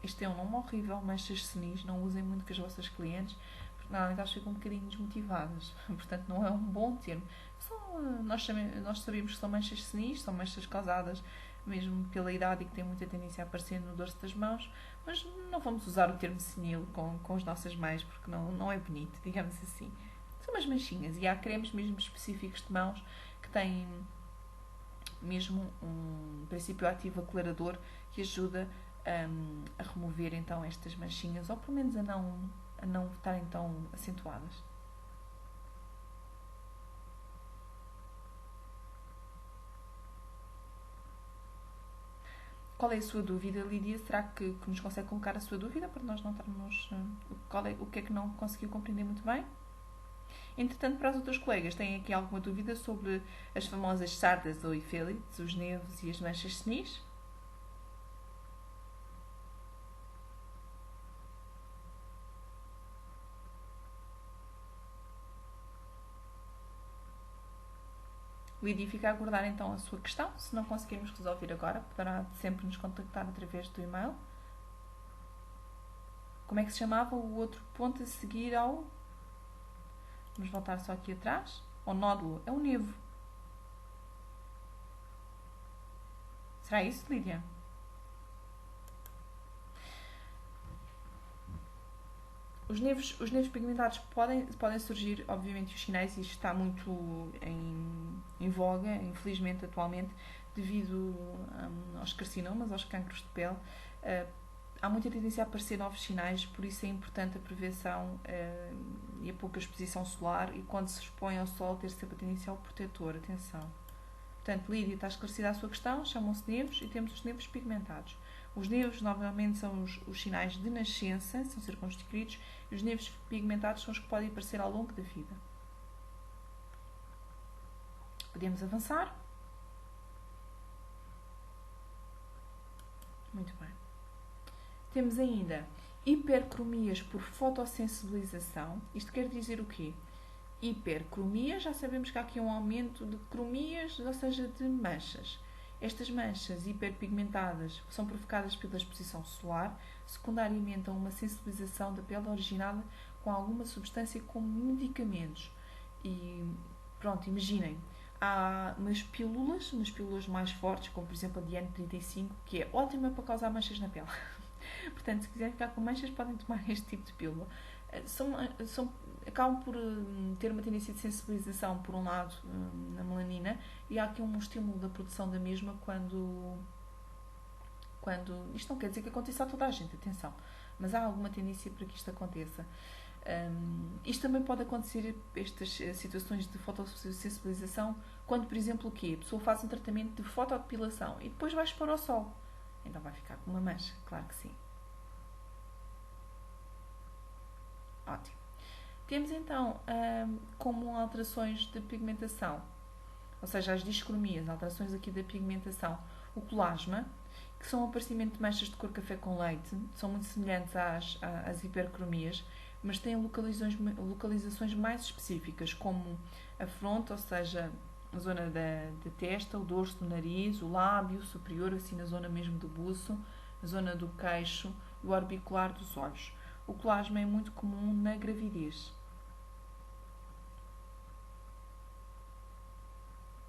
Este é um nome horrível, manchas senis, não usem muito com as vossas clientes, porque normalmente elas ficam um bocadinho desmotivadas, portanto não é um bom termo. Nós sabemos que são manchas senis, são manchas causadas mesmo pela idade e que têm muita tendência a aparecer no dorso das mãos, mas não vamos usar o termo senil com as nossas mães, porque não é bonito, digamos assim. São umas manchinhas e há cremes mesmo específicos de mãos que têm mesmo um princípio ativo aclarador que ajuda a remover então estas manchinhas, ou pelo menos a não estarem tão acentuadas. Qual é a sua dúvida, Lídia? Será que nos consegue colocar a sua dúvida para nós não estarmos... o que é que não conseguiu compreender muito bem? Entretanto, para os outros colegas, têm aqui alguma dúvida sobre as famosas sardas ou ifélides, os nervos e as manchas senis? Lídia, fica a aguardar então a sua questão. Se não conseguirmos resolver agora, poderá sempre nos contactar através do e-mail. Como é que se chamava o outro ponto a seguir ao... Vamos voltar só aqui atrás. Ao nódulo. É o nervo. Será isso, Lídia? Os nervos pigmentados podem surgir, obviamente, os sinais, e isto está muito em voga, infelizmente, atualmente, devido aos carcinomas, aos cancros de pele. Há muita tendência a aparecer novos sinais, por isso é importante a prevenção e a pouca exposição solar, e quando se expõe ao sol, ter sempre a tendência ao protetor. Atenção. Portanto, Lídia, está esclarecida a sua questão, chamam-se nervos e temos os nervos pigmentados. Os nervos, normalmente, são os sinais de nascença, são circunscritos, e os nervos pigmentados são os que podem aparecer ao longo da vida. Podemos avançar? Muito bem. Temos ainda hipercromias por fotossensibilização. Isto quer dizer o quê? Hipercromia, já sabemos que há aqui um aumento de cromias, ou seja, de manchas. Estas manchas hiperpigmentadas são provocadas pela exposição solar, secundariamente a uma sensibilização da pele originada com alguma substância como medicamentos. E pronto, imaginem, há umas pílulas mais fortes, como por exemplo a Diane 35, que é ótima para causar manchas na pele. Portanto, se quiserem ficar com manchas, podem tomar este tipo de pílula. Acabam por ter uma tendência de sensibilização, por um lado, na melanina, e há aqui um estímulo da produção da mesma quando isto não quer dizer que aconteça a toda a gente, atenção, mas há alguma tendência para que isto aconteça. Isto também pode acontecer, estas situações de fotossensibilização, quando, por exemplo, o quê? A pessoa faz um tratamento de fotodepilação e depois vai expor ao sol. Então vai ficar com uma mancha, claro que sim. Ótimo. Temos então como alterações de pigmentação, ou seja, as discromias, alterações aqui da pigmentação, o colasma, que são o aparecimento de manchas de cor café com leite, são muito semelhantes às hipercromias, mas têm localizações mais específicas, como a fronte, ou seja, a zona da testa, o dorso do nariz, o lábio superior, assim na zona mesmo do buço, a zona do queixo e o orbicular dos olhos. O colasma é muito comum na gravidez.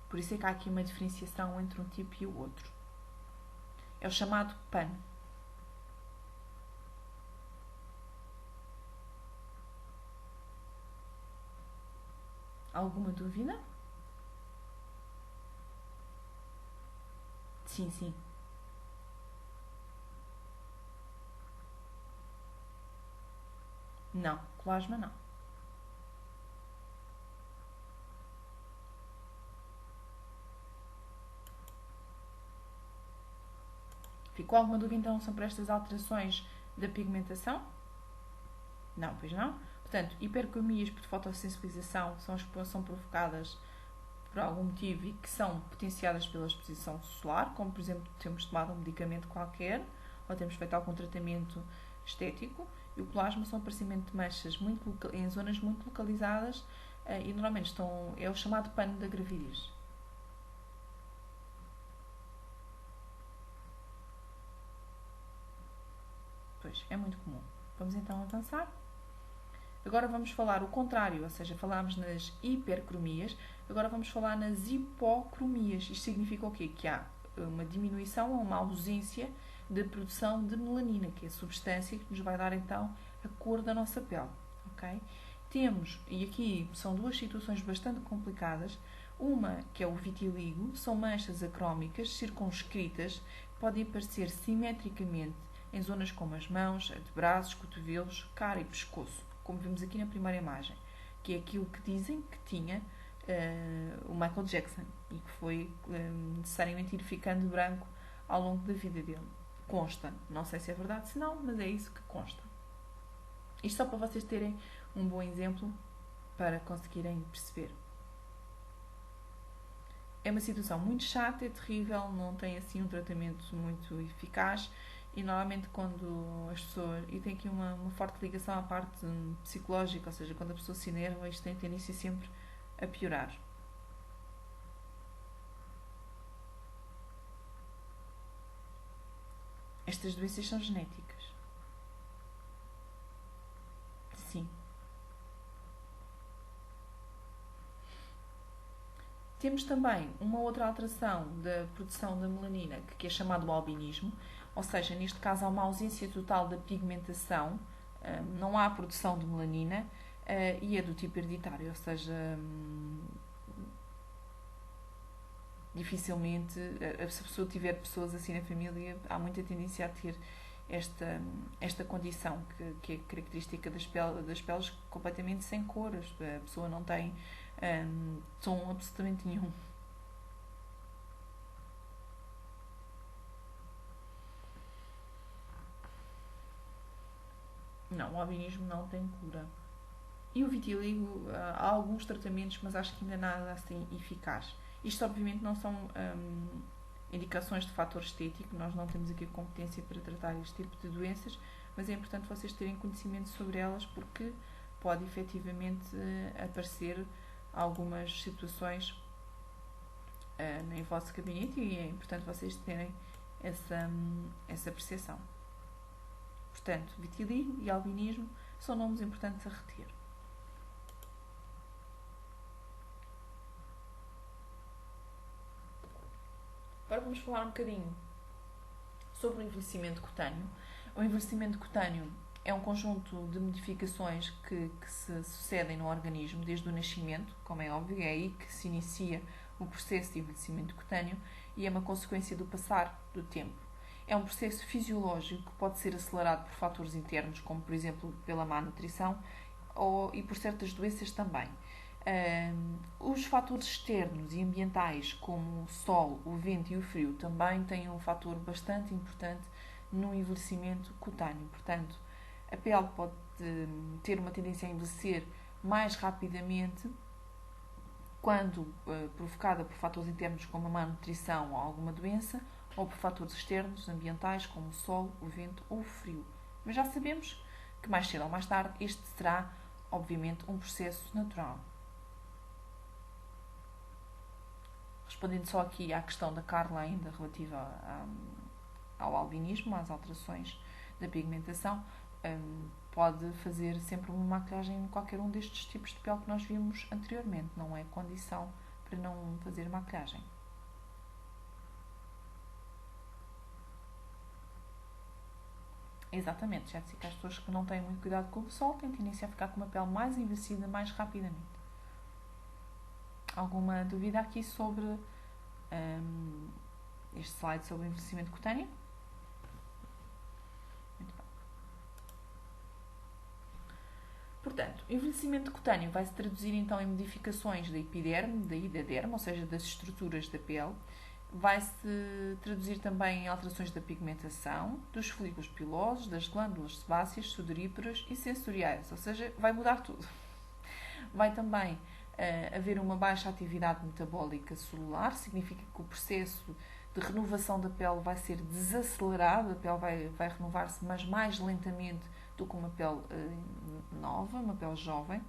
Por isso é que há aqui uma diferenciação entre um tipo e o outro. É o chamado PAN. Alguma dúvida? Sim, sim. Não, colasma não. Ficou alguma dúvida então sobre estas alterações da pigmentação? Não, pois não. Portanto, hipercromias por fotossensibilização são provocadas por algum motivo e que são potenciadas pela exposição solar, como por exemplo temos tomado um medicamento qualquer ou temos feito algum tratamento estético, e o colasma são aparecimento de manchas em zonas muito localizadas e normalmente é o chamado pano da gravidez. Pois, é muito comum. Vamos então avançar. Agora vamos falar o contrário, ou seja, falámos nas hipercromias, agora vamos falar nas hipocromias. Isto significa o quê? Que há uma diminuição ou uma ausência de produção de melanina, que é a substância que nos vai dar então a cor da nossa pele. Okay? Temos, e aqui são duas situações bastante complicadas, uma que é o vitiligo, são manchas acrómicas circunscritas, podem aparecer simetricamente em zonas como as mãos, antebraços, cotovelos, cara e pescoço, como vimos aqui na primeira imagem, que é aquilo que dizem que tinha o Michael Jackson e que foi necessariamente ir ficando branco ao longo da vida dele. Consta, não sei se é verdade, se não, mas é isso que consta. Isto só para vocês terem um bom exemplo para conseguirem perceber. É uma situação muito chata, é terrível, não tem assim um tratamento muito eficaz e normalmente quando as pessoas, e tem aqui uma forte ligação à parte psicológica, ou seja, quando a pessoa se enerva, isto tem tendência sempre a piorar. Estas doenças são genéticas. Sim. Temos também uma outra alteração da produção da melanina, que é chamado albinismo, ou seja, neste caso há uma ausência total da pigmentação, não há produção de melanina e é do tipo hereditário, ou seja, dificilmente, se a pessoa tiver pessoas assim na família, há muita tendência a ter esta condição que é característica das peles completamente sem cor. A pessoa não tem tom absolutamente nenhum. Não, o albinismo não tem cura. E o vitiligo, há alguns tratamentos, mas acho que ainda nada assim eficaz. Isto, obviamente, não são indicações de fator estético, nós não temos aqui competência para tratar este tipo de doenças, mas é importante vocês terem conhecimento sobre elas porque pode efetivamente aparecer algumas situações no vosso gabinete e é importante vocês terem essa percepção. Portanto, vitiligo e albinismo são nomes importantes a reter. Agora vamos falar um bocadinho sobre o envelhecimento cutâneo. O envelhecimento cutâneo é um conjunto de modificações que se sucedem no organismo desde o nascimento, como é óbvio, é aí que se inicia o processo de envelhecimento cutâneo e é uma consequência do passar do tempo. É um processo fisiológico que pode ser acelerado por fatores internos, como por exemplo pela má nutrição e por certas doenças também. Os fatores externos e ambientais, como o sol, o vento e o frio, também têm um fator bastante importante no envelhecimento cutâneo. Portanto, a pele pode ter uma tendência a envelhecer mais rapidamente quando provocada por fatores internos como a má nutrição ou alguma doença, ou por fatores externos, ambientais, como o sol, o vento ou o frio. Mas já sabemos que mais cedo ou mais tarde este será, obviamente, um processo natural. Respondendo só aqui à questão da Carla ainda relativa ao albinismo, às alterações da pigmentação, pode fazer sempre uma maquilhagem em qualquer um destes tipos de pele que nós vimos anteriormente. Não é condição para não fazer maquilhagem. Exatamente, Jéssica. As pessoas que não têm muito cuidado com o sol têm tendência a ficar com uma pele mais envelhecida mais rapidamente. Alguma dúvida aqui sobre este slide sobre o envelhecimento cutâneo? Muito bem. Portanto, o envelhecimento cutâneo vai se traduzir então em modificações da epiderme e da derme, ou seja, das estruturas da pele. Vai-se traduzir também em alterações da pigmentação, dos folículos pilosos, das glândulas sebáceas, sudoríparas e sensoriais, ou seja, vai mudar tudo. Vai também haver uma baixa atividade metabólica celular, significa que o processo de renovação da pele vai ser desacelerado, a pele vai renovar-se, mas mais lentamente do que uma pele nova, uma pele jovem.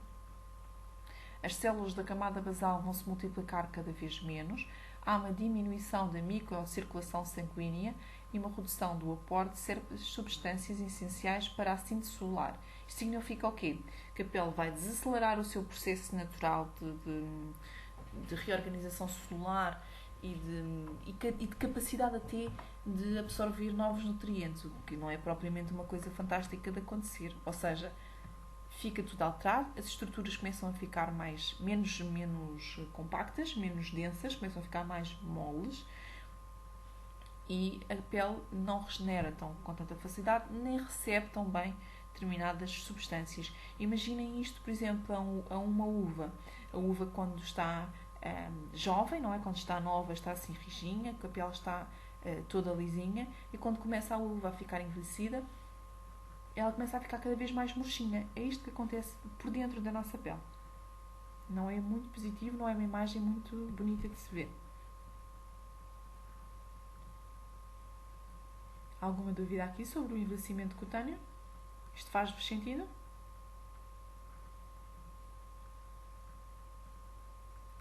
As células da camada basal vão se multiplicar cada vez menos, há uma diminuição da microcirculação sanguínea e uma redução do aporte de certas substâncias essenciais para a síntese celular. Isto significa o quê? Que a pele vai desacelerar o seu processo natural de reorganização celular e de capacidade até de absorver novos nutrientes, o que não é propriamente uma coisa fantástica de acontecer. Ou seja, fica tudo alterado, as estruturas começam a ficar menos compactas, menos densas, começam a ficar mais moles e a pele não regenera com tanta facilidade, nem recebe tão bem determinadas substâncias. Imaginem isto, por exemplo, a uma uva. A uva, quando está jovem, não é? Quando está nova, está assim rijinha, a pele está toda lisinha, e quando começa a uva a ficar envelhecida, ela começa a ficar cada vez mais murchinha. É isto que acontece por dentro da nossa pele. Não é muito positivo, não é uma imagem muito bonita de se ver. Alguma dúvida aqui sobre o envelhecimento cutâneo? Isto faz-vos sentido?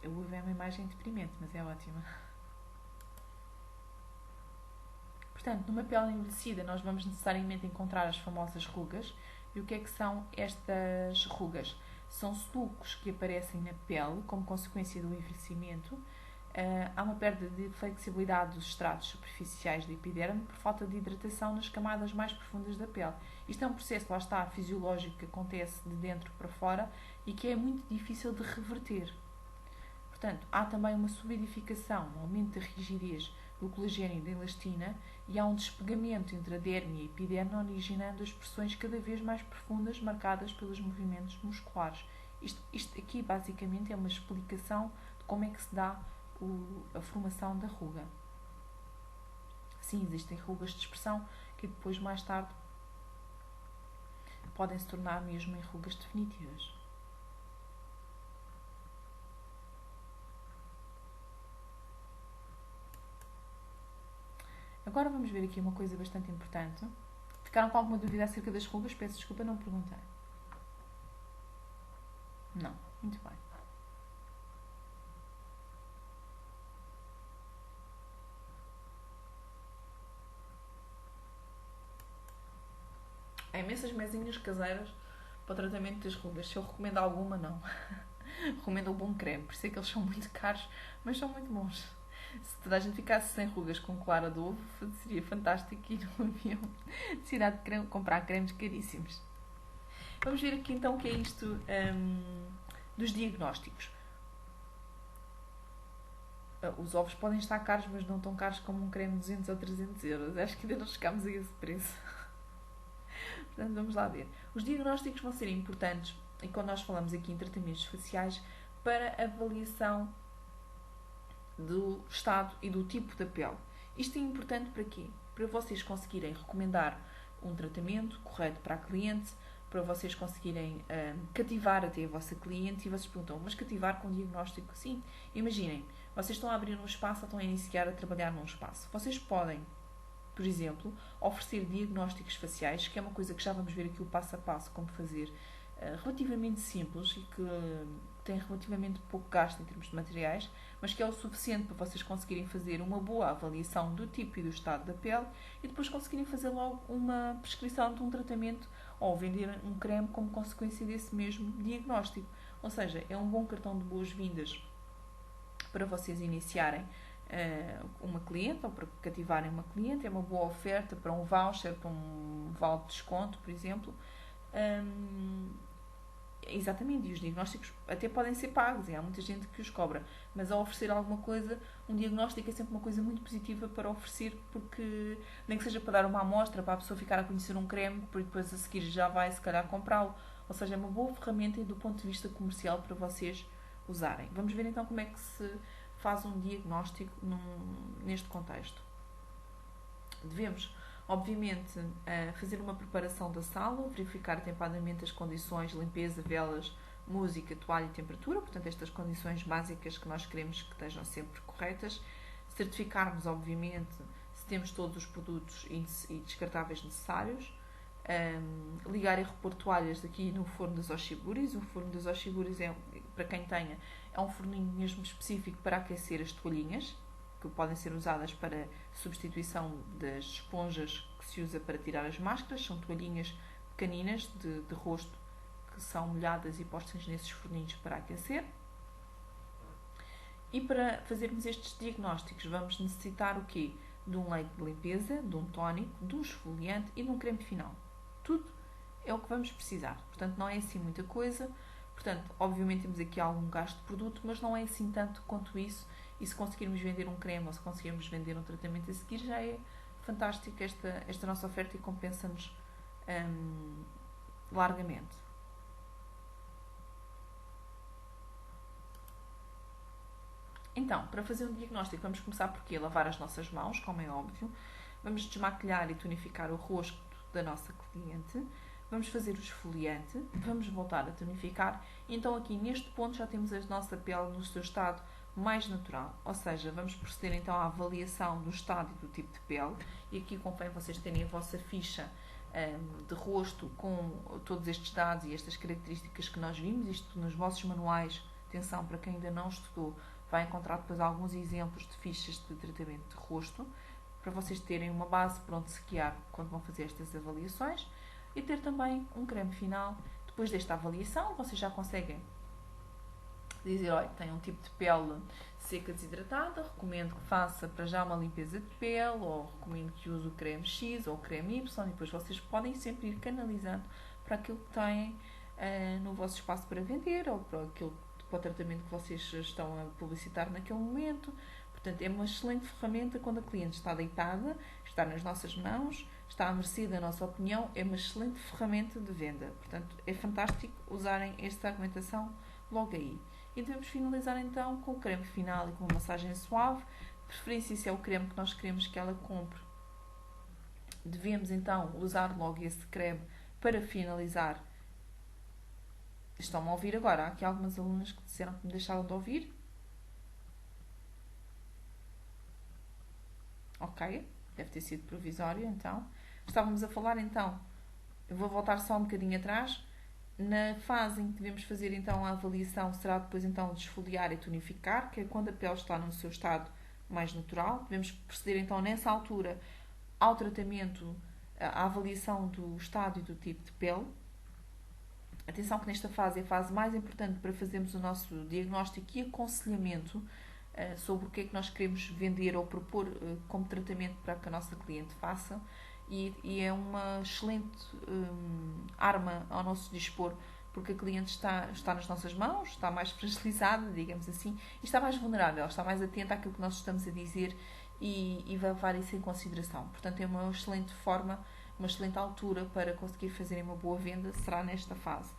A uva é uma imagem deprimente, mas é ótima. Portanto, numa pele envelhecida, nós vamos necessariamente encontrar as famosas rugas. E o que é que são estas rugas? São sulcos que aparecem na pele como consequência do envelhecimento. Há uma perda de flexibilidade dos estratos superficiais do epiderme por falta de hidratação nas camadas mais profundas da pele. Isto é um processo, lá está, fisiológico que acontece de dentro para fora e que é muito difícil de reverter. Portanto, há também uma solidificação, um aumento da rigidez do colagênio e da elastina e há um despegamento entre a derme e a epiderme, originando expressões cada vez mais profundas marcadas pelos movimentos musculares. Isto aqui, basicamente, é uma explicação de como é que se dá a formação da ruga. Sim, existem rugas de expressão que depois, mais tarde, podem se tornar mesmo em rugas definitivas. Agora vamos ver aqui uma coisa bastante importante. Ficaram com alguma dúvida acerca das rugas? Peço desculpa, não perguntei. Não. Muito bem. Há imensas mesinhas caseiras para o tratamento das rugas. Se eu recomendo alguma, não. Recomendo um bom creme. Por isso é que eles são muito caros, mas são muito bons. Se toda a gente ficasse sem rugas com clara de ovo, seria fantástico e não havia necessidade de comprar cremes caríssimos. Vamos ver aqui então o que é isto dos diagnósticos. Os ovos podem estar caros, mas não tão caros como um creme de 200 ou 300 euros. Acho que ainda não chegámos a esse preço. Portanto, vamos lá ver. Os diagnósticos vão ser importantes, e quando nós falamos aqui em tratamentos faciais, para avaliação do estado e do tipo da pele. Isto é importante para quê? Para vocês conseguirem recomendar um tratamento correto para a cliente, para vocês conseguirem cativar até a vossa cliente. E vocês perguntam, mas cativar com diagnóstico? Sim. Imaginem, vocês estão a abrir um espaço ou estão a iniciar a trabalhar num espaço. Vocês podem, por exemplo, oferecer diagnósticos faciais, que é uma coisa que já vamos ver aqui o passo a passo como fazer, relativamente simples e que tem relativamente pouco gasto em termos de materiais, mas que é o suficiente para vocês conseguirem fazer uma boa avaliação do tipo e do estado da pele e depois conseguirem fazer logo uma prescrição de um tratamento ou vender um creme como consequência desse mesmo diagnóstico. Ou seja, é um bom cartão de boas-vindas para vocês iniciarem uma cliente ou para cativarem uma cliente. É uma boa oferta para um voucher, para um vale de desconto, por exemplo. Exatamente, e os diagnósticos até podem ser pagos, e há muita gente que os cobra, mas ao oferecer alguma coisa, um diagnóstico é sempre uma coisa muito positiva para oferecer, porque nem que seja para dar uma amostra, para a pessoa ficar a conhecer um creme, porque depois a seguir já vai se calhar comprá-lo. Ou seja, é uma boa ferramenta do ponto de vista comercial para vocês usarem. Vamos ver então como é que se faz um diagnóstico neste contexto. Devemos, obviamente, fazer uma preparação da sala, verificar atempadamente as condições, limpeza, velas, música, toalha e temperatura, portanto, estas condições básicas que nós queremos que estejam sempre corretas. Certificarmos, obviamente, se temos todos os produtos e descartáveis necessários. Ligar e repor toalhas aqui no forno das Oshiburis. O forno das Oshiburis, para quem tenha, é um forninho mesmo específico para aquecer as toalhinhas, que podem ser usadas para substituição das esponjas que se usa para tirar as máscaras. São toalhinhas pequeninas de rosto que são molhadas e postas nesses forninhos para aquecer. E para fazermos estes diagnósticos vamos necessitar o quê? De um leite de limpeza, de um tónico, de um esfoliante e de um creme final. Tudo é o que vamos precisar. Portanto, não é assim muita coisa. Portanto, obviamente temos aqui algum gasto de produto, mas não é assim tanto quanto isso. E se conseguirmos vender um creme ou se conseguirmos vender um tratamento a seguir, já é fantástica esta nossa oferta e compensa-nos largamente. Então, para fazer um diagnóstico, vamos começar por quê? Lavar as nossas mãos, como é óbvio. Vamos desmaquilhar e tonificar o rosto da nossa cliente. Vamos fazer o esfoliante. Vamos voltar a tonificar. Então, aqui neste ponto já temos a nossa pele no seu estado mais natural. Ou seja, vamos proceder então à avaliação do estado e do tipo de pele. E aqui convém vocês terem a vossa ficha de rosto com todos estes dados e estas características que nós vimos. Isto nos vossos manuais. Atenção, para quem ainda não estudou, vai encontrar depois alguns exemplos de fichas de tratamento de rosto, para vocês terem uma base para onde se guiar quando vão fazer estas avaliações, e ter também um creme final. Depois desta avaliação, vocês já conseguem dizer, olha, tem um tipo de pele seca desidratada, recomendo que faça para já uma limpeza de pele, ou recomendo que use o creme X ou o creme Y, e depois vocês podem sempre ir canalizando para aquilo que têm no vosso espaço para vender, ou para o tratamento que vocês estão a publicitar naquele momento. Portanto, é uma excelente ferramenta quando a cliente está deitada, está nas nossas mãos, está à mercê da nossa opinião, é uma excelente ferramenta de venda. Portanto, é fantástico usarem esta argumentação logo aí. E devemos finalizar então com o creme final e com uma massagem suave. De preferência, se é o creme que nós queremos que ela compre, devemos então usar logo esse creme para finalizar. Estão-me a ouvir agora? Há aqui algumas alunas que disseram que me deixaram de ouvir. Ok, deve ter sido provisório então. Estávamos a falar então, eu vou voltar só um bocadinho atrás. Na fase em que devemos fazer então a avaliação, será depois então de esfoliar e tonificar, que é quando a pele está no seu estado mais natural. Devemos proceder então nessa altura ao tratamento, à avaliação do estado e do tipo de pele. Atenção que nesta fase é a fase mais importante para fazermos o nosso diagnóstico e aconselhamento sobre o que é que nós queremos vender ou propor como tratamento para que a nossa cliente faça. E é uma excelente arma ao nosso dispor, porque a cliente está nas nossas mãos, está mais fragilizada, digamos assim, e está mais vulnerável, está mais atenta àquilo que nós estamos a dizer e vai levar isso em consideração. Portanto, é uma excelente forma, uma excelente altura para conseguir fazer uma boa venda, será nesta fase.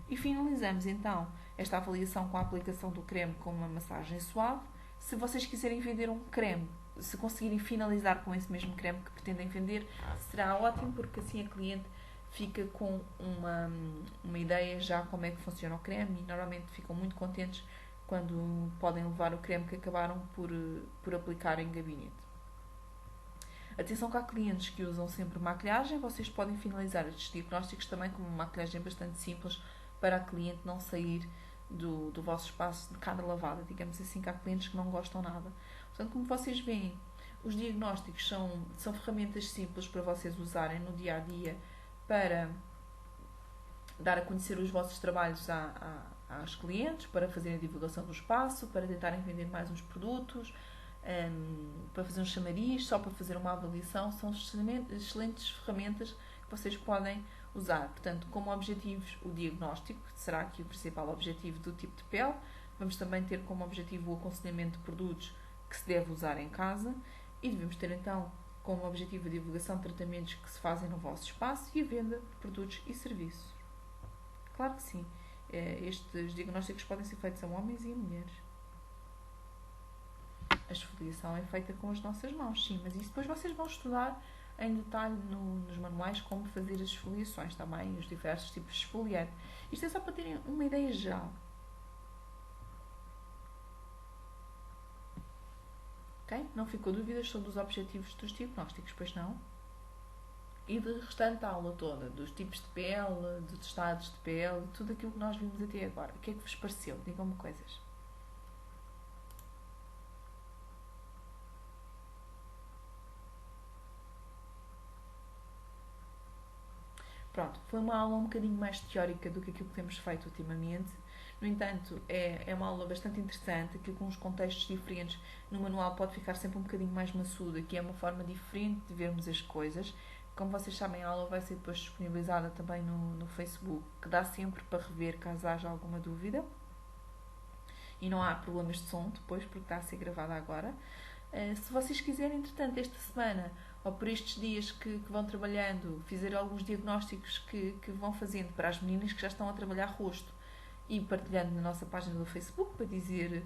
E finalizamos então esta avaliação com a aplicação do creme com uma massagem suave. Se vocês quiserem vender um creme, se conseguirem finalizar com esse mesmo creme que pretendem vender, será ótimo, porque assim a cliente fica com uma ideia já como é que funciona o creme e normalmente ficam muito contentes quando podem levar o creme que acabaram por aplicar em gabinete. Atenção que há clientes que usam sempre maquilhagem, vocês podem finalizar estes diagnósticos também com uma maquilhagem bastante simples para a cliente não sair do vosso espaço de cada lavada, digamos assim, que há clientes que não gostam nada. Portanto, como vocês veem, os diagnósticos são ferramentas simples para vocês usarem no dia a dia para dar a conhecer os vossos trabalhos aos clientes, para fazerem a divulgação do espaço, para tentarem vender mais uns produtos, para fazer um chamariz, só para fazer uma avaliação. São excelentes ferramentas que vocês podem usar, portanto, como objetivos o diagnóstico, que será aqui o principal objetivo do tipo de pele. Vamos também ter como objetivo o aconselhamento de produtos que se deve usar em casa e devemos ter então como objetivo a divulgação de tratamentos que se fazem no vosso espaço e a venda de produtos e serviços. Claro que sim, estes diagnósticos podem ser feitos a homens e a mulheres. A esfoliação é feita com as nossas mãos, sim, mas isso depois vocês vão estudar em detalhe nos manuais como fazer as esfoliações, também os diversos tipos de esfoliante. Isto é só para terem uma ideia geral. Ok? Não ficou dúvidas sobre os objetivos dos diagnósticos, pois não? E da restante aula toda, dos tipos de pele, dos estados de pele, tudo aquilo que nós vimos até agora. O que é que vos pareceu? Digam-me coisas. Pronto, foi uma aula um bocadinho mais teórica do que aquilo que temos feito ultimamente. No entanto, é uma aula bastante interessante, aqui com uns contextos diferentes. No manual pode ficar sempre um bocadinho mais maçudo, aqui é uma forma diferente de vermos as coisas. Como vocês sabem, a aula vai ser depois disponibilizada também no Facebook, que dá sempre para rever caso haja alguma dúvida. E não há problemas de som depois, porque está a ser gravada agora. Se vocês quiserem, entretanto, esta semana ou por estes dias que vão trabalhando, fizer alguns diagnósticos que vão fazendo para as meninas que já estão a trabalhar rosto e partilhando na nossa página do Facebook para dizer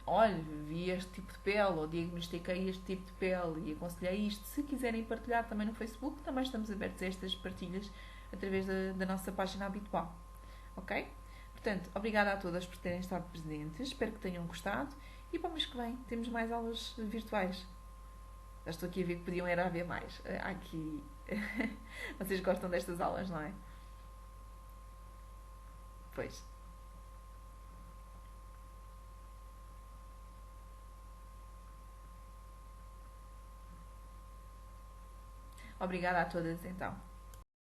olha, vi este tipo de pele ou diagnostiquei este tipo de pele e aconselhei isto. Se quiserem partilhar também no Facebook, também estamos abertos a estas partilhas através da nossa página habitual. Ok? Portanto, obrigada a todas por terem estado presentes. Espero que tenham gostado. E para o mês que vem temos mais aulas virtuais. Já estou aqui a ver que podiam era haver mais. Aqui. Vocês gostam destas aulas, não é? Pois. Obrigada a todas então.